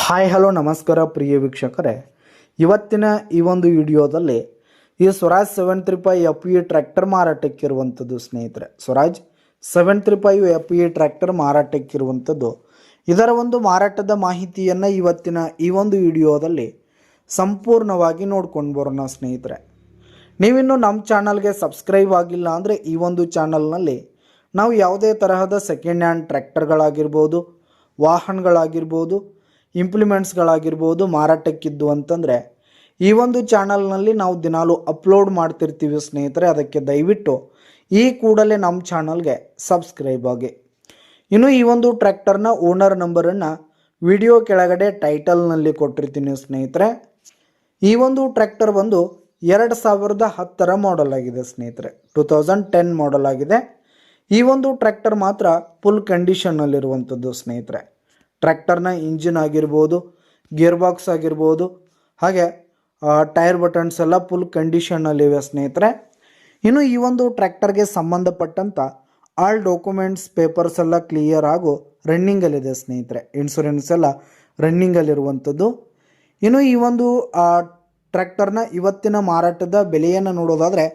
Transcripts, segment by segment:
Hi hello ನಮಸ್ಕಾರ ಪ್ರಿಯ ವೀಕ್ಷಕರೇ, ಇವತ್ತಿನ ಈ ಒಂದು ವಿಡಿಯೋದಲ್ಲಿ ಈ ಸ್ವರಾಜ್ 735 FE ಟ್ರ್ಯಾಕ್ಟರ್ ಮಾರಾಟಕ್ಕಿರುವಂಥದ್ದು ಸ್ನೇಹಿತರೆ. ಸ್ವರಾಜ್ 735 FE ಟ್ರ್ಯಾಕ್ಟರ್ ಮಾರಾಟಕ್ಕಿರುವಂಥದ್ದು, ಇದರ ಒಂದು ಮಾರಾಟದ ಮಾಹಿತಿಯನ್ನು ಇವತ್ತಿನ ಈ ಒಂದು ವಿಡಿಯೋದಲ್ಲಿ ಸಂಪೂರ್ಣವಾಗಿ ನೋಡ್ಕೊಂಡು ಬರೋಣ ಸ್ನೇಹಿತರೆ. ನೀವಿನ್ನು ನಮ್ಮ ಚಾನಲ್ಗೆ ಸಬ್ಸ್ಕ್ರೈಬ್ ಆಗಿಲ್ಲ ಅಂದರೆ ಈ ಒಂದು ಚಾನಲ್ನಲ್ಲಿ ನಾವು ಯಾವುದೇ ತರಹದ ಸೆಕೆಂಡ್ ಹ್ಯಾಂಡ್ ಟ್ರ್ಯಾಕ್ಟರ್ಗಳಾಗಿರ್ಬೋದು, ವಾಹನಗಳಾಗಿರ್ಬೋದು, ಇಂಪ್ಲಿಮೆಂಟ್ಸ್ಗಳಾಗಿರ್ಬೋದು ಮಾರಾಟಕ್ಕಿದ್ದು ಅಂತಂದರೆ ಈ ಒಂದು ಚಾನಲ್ನಲ್ಲಿ ನಾವು ದಿನಾಲು ಅಪ್ಲೋಡ್ ಮಾಡ್ತಿರ್ತೀವಿ ಸ್ನೇಹಿತರೆ. ಅದಕ್ಕೆ ದಯವಿಟ್ಟು ಈ ಕೂಡಲೇ ನಮ್ಮ ಚಾನಲ್ಗೆ ಸಬ್ಸ್ಕ್ರೈಬ್ ಆಗಿ. ಇನ್ನು ಈ ಒಂದು ಟ್ರ್ಯಾಕ್ಟರ್ನ ಓನರ್ ನಂಬರನ್ನು ವಿಡಿಯೋ ಕೆಳಗಡೆ ಟೈಟಲ್ನಲ್ಲಿ ಕೊಟ್ಟಿರ್ತೀನಿ ಸ್ನೇಹಿತರೆ. ಈ ಒಂದು ಟ್ರ್ಯಾಕ್ಟರ್ ಬಂದು 2010 ಮಾಡೆಲ್ ಆಗಿದೆ ಸ್ನೇಹಿತರೆ, 2010 ಮಾಡೆಲ್ ಆಗಿದೆ. ಈ ಒಂದು ಟ್ರ್ಯಾಕ್ಟರ್ ಮಾತ್ರ ಫುಲ್ ಕಂಡೀಷನ್ನಲ್ಲಿರುವಂಥದ್ದು ಸ್ನೇಹಿತರೆ. ಟ್ರ್ಯಾಕ್ಟರ್ನ ಇಂಜಿನ್ ಆಗಿರ್ಬೋದು, ಗೇರ್ ಬಾಕ್ಸ್ ಆಗಿರ್ಬೋದು, ಹಾಗೆ ಟೈರ್ ಬಟನ್ಸ್ ಎಲ್ಲ ಫುಲ್ ಕಂಡೀಷನ್ನಲ್ಲಿವೆ ಸ್ನೇಹಿತರೆ. ಇನ್ನು ಈ ಒಂದು ಟ್ರ್ಯಾಕ್ಟರ್ಗೆ ಸಂಬಂಧಪಟ್ಟಂಥ ಆಲ್ ಡಾಕ್ಯುಮೆಂಟ್ಸ್ ಪೇಪರ್ಸ್ ಎಲ್ಲ ಕ್ಲಿಯರ್ ಆಗೋ ರನ್ನಿಂಗಲ್ಲಿದೆ ಸ್ನೇಹಿತರೆ. ಇನ್ಶೂರೆನ್ಸ್ ಎಲ್ಲ ರನ್ನಿಂಗಲ್ಲಿರುವಂಥದ್ದು. ಇನ್ನು ಈ ಒಂದು ಟ್ರ್ಯಾಕ್ಟರ್ನ ಇವತ್ತಿನ ಮಾರಾಟದ ಬೆಲೆಯನ್ನು ನೋಡೋದಾದರೆ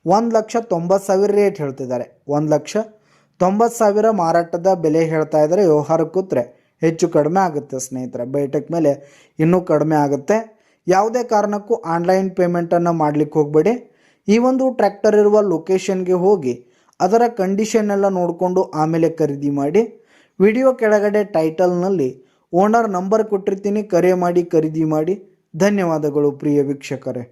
1,90,000 ರೇಟ್ ಹೇಳ್ತಿದ್ದಾರೆ. 1,90,000 ಮಾರಾಟದ ಬೆಲೆ ಹೇಳ್ತಾ ಇದ್ದಾರೆ. ವ್ಯವಹಾರ ಕೂತ್ರೆ ಹೆಚ್ಚು ಕಡಿಮೆ ಆಗುತ್ತೆ ಸ್ನೇಹಿತರೆ. ಬೈಟಕ್ ಮೇಲೆ ಇನ್ನೂ ಕಡಿಮೆ ಆಗುತ್ತೆ. ಯಾವುದೇ ಕಾರಣಕ್ಕೂ ಆನ್ಲೈನ್ ಪೇಮೆಂಟನ್ನು ಮಾಡಲಿಕ್ಕೆ ಹೋಗಬೇಡಿ. ಈ ಒಂದು ಟ್ರ್ಯಾಕ್ಟರ್ ಇರುವ ಲೊಕೇಶನ್ಗೆ ಹೋಗಿ ಅದರ ಕಂಡೀಷನ್ ಎಲ್ಲ ನೋಡಿಕೊಂಡು ಆಮೇಲೆ ಖರೀದಿ ಮಾಡಿ. ವಿಡಿಯೋ ಕೆಳಗಡೆ ಟೈಟಲ್ನಲ್ಲಿ ಓನರ್ ನಂಬರ್ ಕೊಟ್ಟಿರ್ತೀನಿ, ಕರೆ ಮಾಡಿ ಖರೀದಿ ಮಾಡಿ. ಧನ್ಯವಾದಗಳು ಪ್ರಿಯ ವೀಕ್ಷಕರೇ.